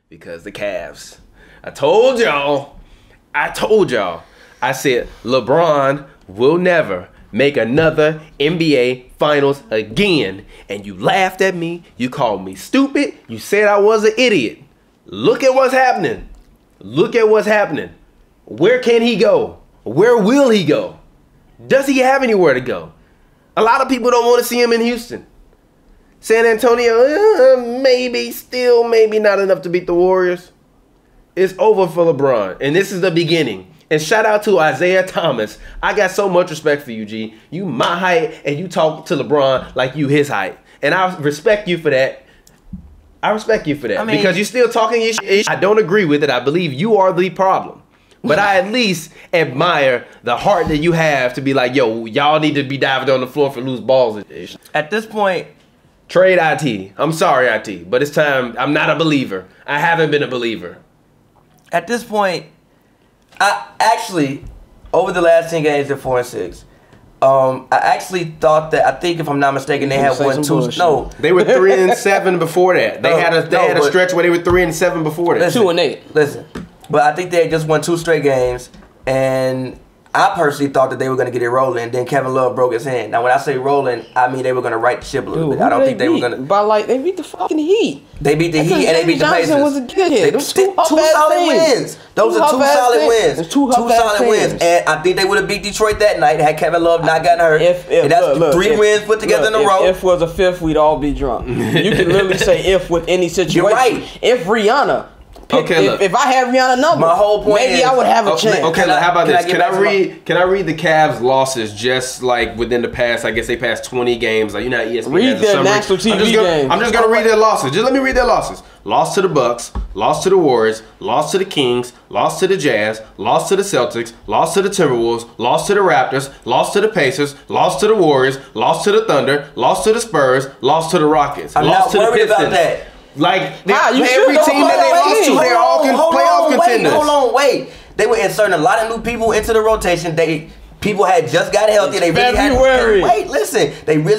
Because the Cavs. I told y'all. I said LeBron will never make another NBA Finals again. And you laughed at me. You called me stupid. You said I was an idiot. Look at what's happening. Where can he go? Where will he go? Does he have anywhere to go? A lot of people don't want to see him in Houston. San Antonio, maybe not enough to beat the Warriors. It's over for LeBron. And this is the beginning. And shout out to Isaiah Thomas. I got so much respect for you, G. You my height, and you talk to LeBron like you his height. And I respect you for that. I mean, because you're still talking your shit. I don't agree with it. I believe you are the problem. But I at least admire the heart that you have to be like, yo, y'all need to be diving on the floor for loose balls. At this point, trade IT. I'm sorry, IT, but it's time. I'm not a believer. I haven't been a believer. At this point, I actually, over the last 10 games, they're 4-6. I actually thought that, I think if I'm not mistaken, they had won 2. No, they were 3-7 before that. They had a stretch where they were 3-7 before that. 2-8. Listen, but I think they had just won 2 straight games, and I personally thought that they were going to get it rolling. Then Kevin Love broke his hand. Now, when I say rolling, I mean they were going to right the ship a little bit. I don't think they were going to. But like, they beat the fucking Heat. They beat the Heat and they beat the Pacers. Was a good hit. Two solid wins. Those are 2 solid wins. 2 solid wins. And I think they would have beat Detroit that night had Kevin Love not gotten hurt. And that's 3 wins put together in a row. If was a fifth, we'd all be drunk. You can literally say if with any situation. You're right. If Rihanna. Look. If I had Rihanna number, my whole point maybe I would have a chance. Okay, how about this? Can I read the Cavs' losses just like within the past? I guess they passed 20 games. Like, you know, ESPN read their national TV games. I'm just gonna read their losses. Just let me read their losses. Lost to the Bucks, lost to the Warriors, lost to the Kings, lost to the Jazz, lost to the Celtics, lost to the Timberwolves, lost to the Raptors, lost to the Pacers, lost to the Warriors, lost to the Thunder, lost to the Spurs, lost to the Rockets, lost to the Pistons. About that. Like, every team that they lost to, they're all playoff contenders. Hold on, wait. They were inserting a lot of new people into the rotation. People had just got healthy. They really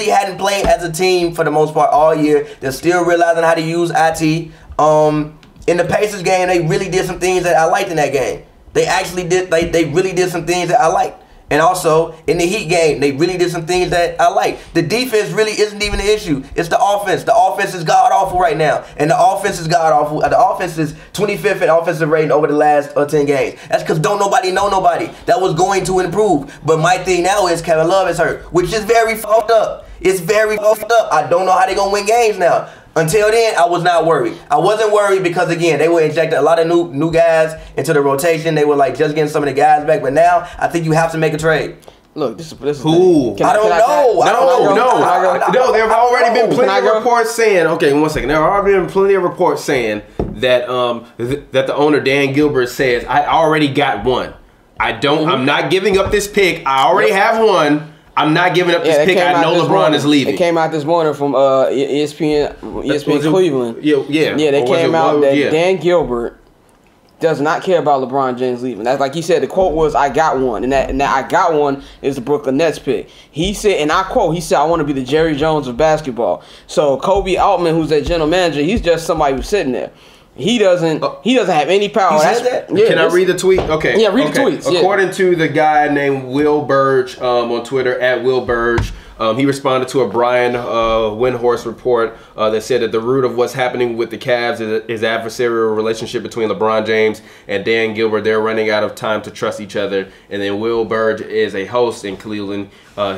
hadn't played as a team for the most part all year. They're still realizing how to use IT. In the Pacers game, they really did some things that I liked in that game. They actually did. They really did some things that I liked. And also, in the Heat game, they really did some things that I like. The defense really isn't even the issue. It's the offense. The offense is god-awful right now. And the offense is god-awful. The offense is 25th in offensive rating over the last 10 games. That's because don't nobody know nobody. That was going to improve. But my thing now is Kevin Love is hurt, which is very fucked up. It's very fucked up. I don't know how they're going to win games now. Until then, I was not worried. I wasn't worried because, again, they were injecting a lot of new guys into the rotation. They were, like, just getting some of the guys back. But now, I think you have to make a trade. Look, this is who? I don't know. No, there have already been plenty of reports saying, okay, 1 second. There have already been plenty of reports saying that that the owner, Dan Gilbert, says, I already got one. I'm not giving up this pick. I already have one. I'm not giving up this pick. I know LeBron is leaving. It came out this morning from ESPN Cleveland. Yeah. They came out that Dan Gilbert does not care about LeBron James leaving. That's like he said. The quote was, "I got one," and that I got one is the Brooklyn Nets pick. He said, and I quote, he said, "I want to be the Jerry Jones of basketball." So Kobe Altman, who's that general manager, he's just somebody who's sitting there. He doesn't have any power. He said that? Yeah, Can I read the tweet? Okay. Yeah, read the tweets. According to the guy named Will Burge on Twitter, at Will Burge, he responded to a Brian Windhorst report that said that the root of what's happening with the Cavs is adversarial relationship between LeBron James and Dan Gilbert. They're running out of time to trust each other. And then Will Burge is a host in Cleveland.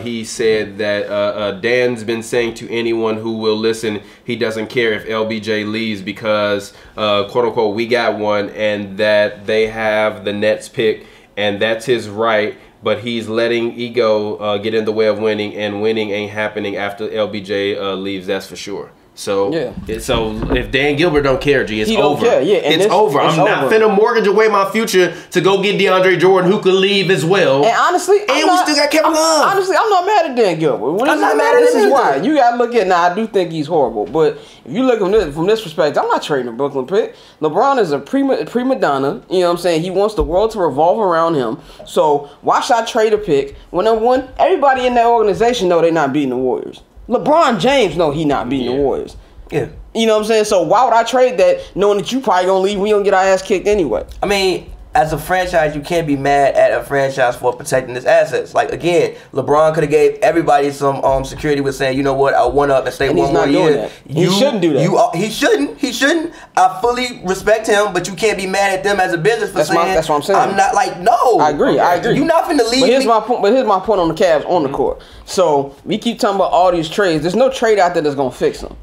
He said that Dan's been saying to anyone who will listen, he doesn't care if LBJ leaves because, quote unquote, we got one, and that they have the Nets pick, and that's his right. But he's letting ego get in the way of winning, and winning ain't happening after LBJ leaves. That's for sure. So so if Dan Gilbert don't care, G, it's over. It's over. I'm not finna mortgage away my future to go get DeAndre Jordan, who could leave as well. And honestly, we still got Kevin Love. Honestly, I'm not mad at Dan Gilbert. I'm not mad at him. This is why you gotta look at. Now, I do think he's horrible, but if you look from this perspective, I'm not trading a Brooklyn pick. LeBron is a prima donna. You know what I'm saying? He wants the world to revolve around him. So why should I trade a pick when number one, everybody in that organization know they're not beating the Warriors. LeBron James know he not beating the Warriors. Yeah. You know what I'm saying? So why would I trade that knowing that you probably gonna leave? We gonna get our ass kicked anyway. I mean, as a franchise, you can't be mad at a franchise for protecting its assets. Like, again, LeBron could have gave everybody some security with saying, you know what, I one up and stay one more year. He shouldn't do that. He shouldn't. He shouldn't. I fully respect him, but you can't be mad at them as a business for saying. That's what I'm saying. I'm not like, no. I agree. You're not finna leave. But here's my point. But here's my point on the Cavs on the court. So we keep talking about all these trades. There's no trade out there that's gonna fix them.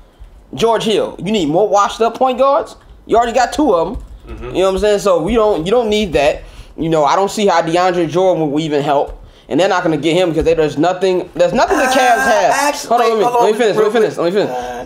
George Hill, you need more washed up point guards. You already got 2 of them. You know what I'm saying? So you don't need that. You know, I don't see how DeAndre Jordan will even help, and they're not going to get him because there's nothing the Cavs have. Actually, let me finish.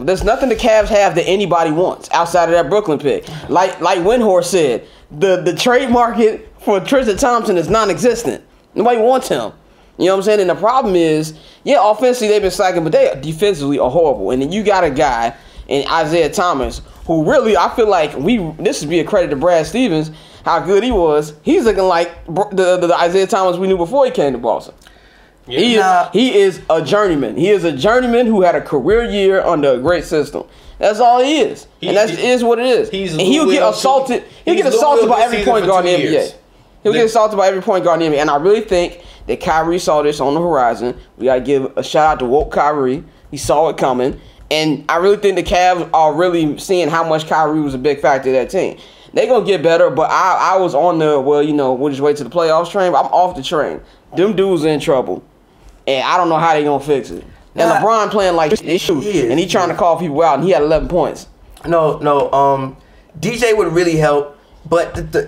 There's nothing the Cavs have that anybody wants outside of that Brooklyn pick. Like Windhorst said, the trade market for Tristan Thompson is non-existent. Nobody wants him. You know what I'm saying? And the problem is, yeah, offensively they've been slacking, but they defensively are horrible. And then you got a guy in Isaiah Thomas who really, I feel like this would be a credit to Brad Stevens, how good he was. He's looking like the Isaiah Thomas we knew before he came to Boston. Yeah. He is a journeyman. He is a journeyman who had a career year under a great system. That's all he is. And that is what it is. And he'll get assaulted. He'll get assaulted by every point guard in the NBA. He'll get assaulted by every point guard in the NBA. And I really think that Kyrie saw this on the horizon. We got to give a shout out to woke Kyrie. He saw it coming. And I really think the Cavs are really seeing how much Kyrie was a big factor of that team. They're going to get better, but I was on the, we'll just wait to the playoffs train. I'm off the train. Them dudes are in trouble. And I don't know how they're going to fix it. And LeBron playing like this, and he trying to call people out, and he had 11 points. No, DJ would really help. But the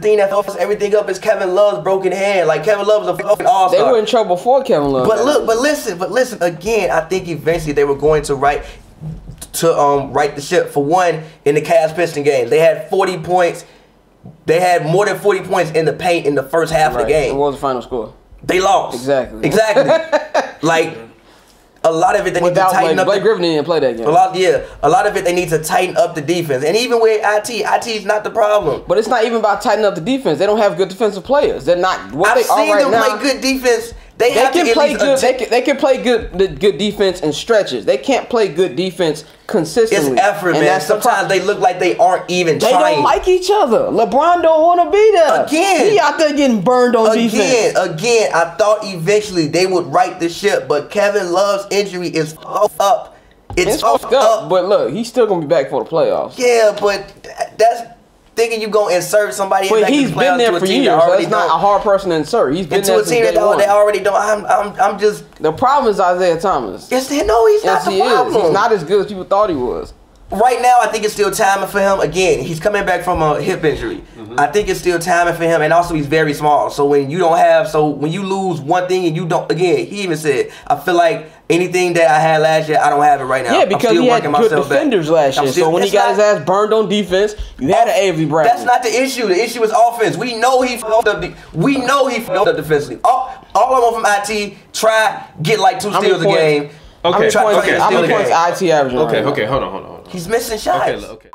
thing that fucks everything up is Kevin Love's broken hand. Like, Kevin Love is a fucking all-star. They were in trouble before Kevin Love. But listen again. I think eventually they were going to right the ship. For one, in the Cavs Piston game, they had 40 points. They had more than 40 points in the paint in the first half of the game. What was the final score? They lost. Exactly. Like, a lot of it they need to tighten up. Blake Griffin didn't play that game. A lot of it they need to tighten up the defense. And even with IT is not the problem. But it's not even about tightening up the defense. They don't have good defensive players. They're not. I've seen them play good defense. They can play good. They can play good defense in stretches. They can't play good defense consistently. It's effort, man. Sometimes they look like they aren't even trying. They don't like each other. LeBron don't want to be there. Again, he out there getting burned on defense. Again, I thought eventually they would right the ship, but Kevin Love's injury is fucked up. It's fucked up. But look, he's still gonna be back for the playoffs. Yeah, but that's thinking you gonna insert somebody. But he's been there for years. So it's not a hard person to insert. He's been there to a team that they already don't. I'm just. The problem is Isaiah Thomas. Yes, he's not the problem. He's not as good as people thought he was. Right now, I think it's still timing for him. Again, he's coming back from a hip injury. I think it's still timing for him, and also he's very small. So when you lose one thing and you don't, again, he even said, I feel like anything that I had last year, I don't have it right now. Yeah, because he had good defenders last year. So when he got his ass burned on defense, you had an Avery Bradley. That's not the issue. The issue is offense. We know he fucked up. We know he fucked up defensively. All I want from IT, get like 2 steals a game. How many points IT averaging? Okay, hold on. He's missing shots. Okay.